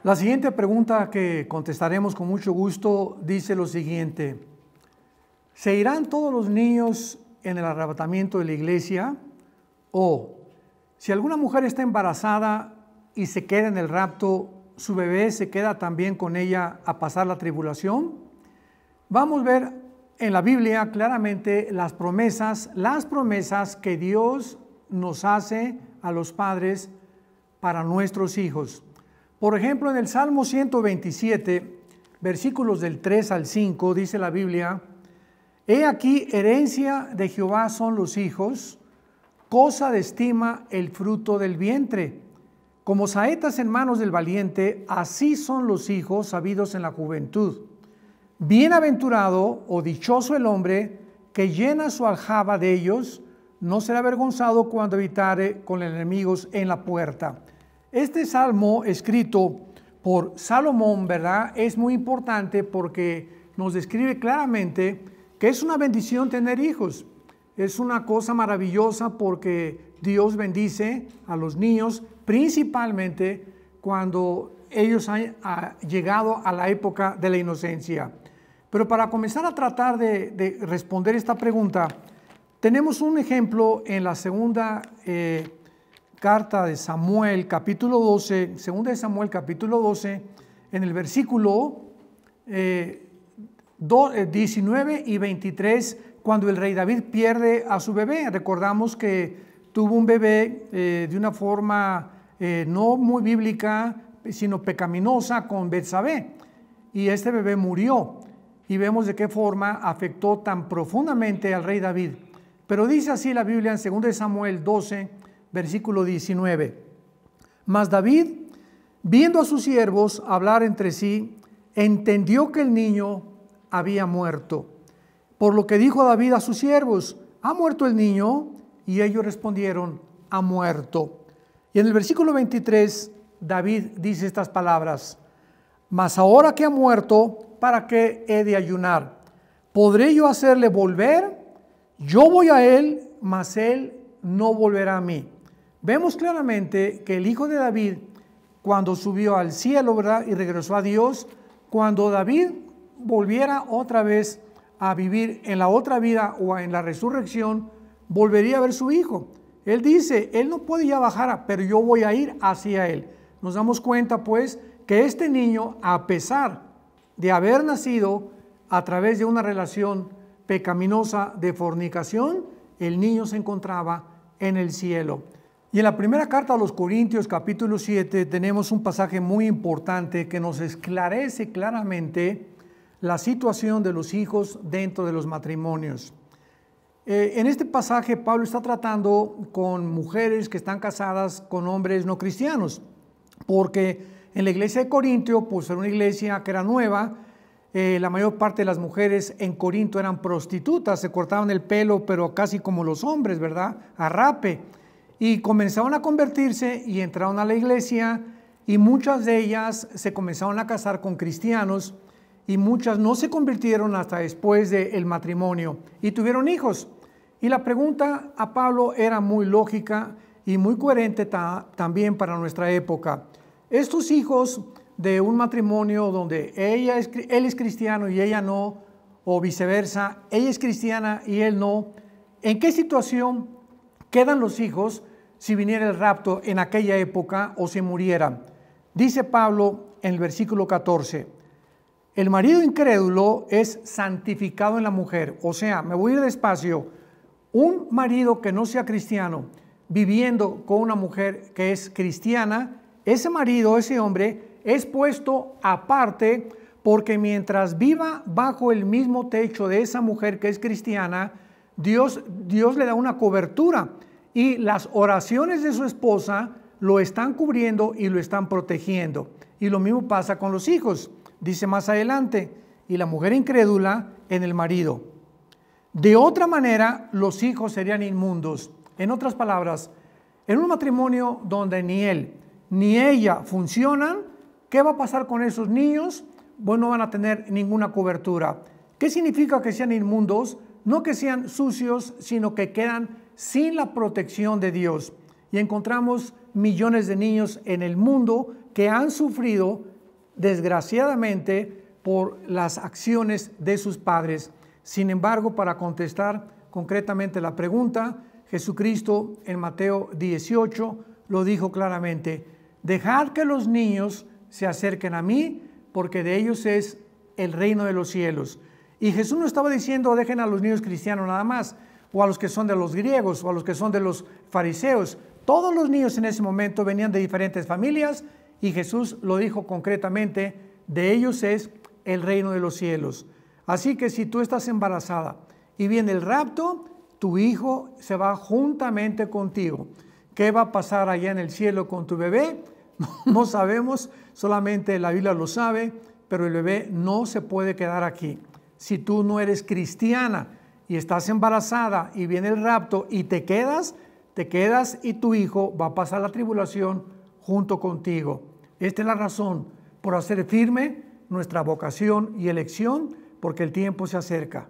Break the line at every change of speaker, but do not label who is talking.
La siguiente pregunta que contestaremos con mucho gusto dice lo siguiente: ¿se irán todos los niños en el arrebatamiento de la iglesia? O, si alguna mujer está embarazada y se queda en el rapto, ¿su bebé se queda también con ella a pasar la tribulación? Vamos a ver en la Biblia claramente las promesas que Dios nos hace a los padres para nuestros hijos. Por ejemplo, en el Salmo 127, versículos del 3 al 5, dice la Biblia: He aquí, herencia de Jehová son los hijos, cosa de estima el fruto del vientre. Como saetas en manos del valiente, así son los hijos sabidos en la juventud. Bienaventurado o dichoso el hombre que llena su aljaba de ellos, no será avergonzado cuando habitare con enemigos en la puerta. Este salmo escrito por Salomón, ¿verdad?, es muy importante porque nos describe claramente que es una bendición tener hijos. Es una cosa maravillosa porque Dios bendice a los niños, principalmente cuando ellos han llegado a la época de la inocencia. Pero para comenzar a tratar de responder esta pregunta, tenemos un ejemplo en la segunda carta de Samuel, capítulo 12, segunda de Samuel, capítulo 12, en el versículo 19 y 23, cuando el rey David pierde a su bebé. Recordamos que tuvo un bebé de una forma no muy bíblica, sino pecaminosa con Betsabé, y este bebé murió, y vemos de qué forma afectó tan profundamente al rey David. Pero dice así la Biblia en 2 Samuel 12, versículo 19: Mas David, viendo a sus siervos hablar entre sí, entendió que el niño había muerto. Por lo que dijo David a sus siervos: ¿ha muerto el niño? Y ellos respondieron: ha muerto. Y en el versículo 23, David dice estas palabras: Mas ahora que ha muerto, ¿para qué he de ayunar? ¿Podré yo hacerle volver? Yo voy a él, mas él no volverá a mí. Vemos claramente que el hijo de David, cuando subió al cielo, ¿verdad?, y regresó a Dios, cuando David volviera otra vez a vivir en la otra vida o en la resurrección, volvería a ver su hijo. Él dice, él no puede ya bajar, pero yo voy a ir hacia él. Nos damos cuenta pues que este niño, a pesar de haber nacido a través de una relación pecaminosa de fornicación, el niño se encontraba en el cielo. Y en la primera carta a los Corintios, capítulo 7, tenemos un pasaje muy importante que nos esclarece claramente la situación de los hijos dentro de los matrimonios. En este pasaje Pablo está tratando con mujeres que están casadas con hombres no cristianos, porque en la iglesia de Corintio, pues era una iglesia que era nueva. La mayor parte de las mujeres en Corinto eran prostitutas, se cortaban el pelo, pero casi como los hombres, ¿verdad?, a rape. Y comenzaron a convertirse y entraron a la iglesia, y muchas de ellas se comenzaron a casar con cristianos, y muchas no se convirtieron hasta después del matrimonio y tuvieron hijos. Y la pregunta a Pablo era muy lógica y muy coherente también para nuestra época. Estos hijos de un matrimonio donde él es cristiano y ella no, o viceversa, ella es cristiana y él no, ¿en qué situación quedan los hijos si viniera el rapto en aquella época o se murieran? Dice Pablo en el versículo 14: el marido incrédulo es santificado en la mujer. O sea, me voy a ir despacio. Un marido que no sea cristiano viviendo con una mujer que es cristiana, ese marido, ese hombre, es puesto aparte, porque mientras viva bajo el mismo techo de esa mujer que es cristiana, Dios le da una cobertura, y las oraciones de su esposa lo están cubriendo y lo están protegiendo. Y lo mismo pasa con los hijos. Dice más adelante: y la mujer incrédula en el marido. De otra manera, los hijos serían inmundos. En otras palabras, en un matrimonio donde ni él ni ella funcionan, ¿qué va a pasar con esos niños? Bueno, no van a tener ninguna cobertura. ¿Qué significa que sean inmundos? No que sean sucios, sino que quedan sin la protección de Dios. Y encontramos millones de niños en el mundo que han sufrido desgraciadamente por las acciones de sus padres. Sin embargo, para contestar concretamente la pregunta, Jesucristo en Mateo 18 lo dijo claramente: dejad que los niños se acerquen a mí, porque de ellos es el reino de los cielos. Y Jesús no estaba diciendo dejen a los niños cristianos nada más, o a los que son de los griegos, o a los que son de los fariseos. Todos los niños en ese momento venían de diferentes familias, y Jesús lo dijo concretamente: de ellos es el reino de los cielos. Así que si tú estás embarazada y viene el rapto, tu hijo se va juntamente contigo. ¿Qué va a pasar allá en el cielo con tu bebé? No sabemos, solamente la Biblia lo sabe, pero el bebé no se puede quedar aquí. Si tú no eres cristiana y estás embarazada y viene el rapto y te quedas y tu hijo va a pasar la tribulación junto contigo. Esta es la razón por hacer firme nuestra vocación y elección, porque el tiempo se acerca.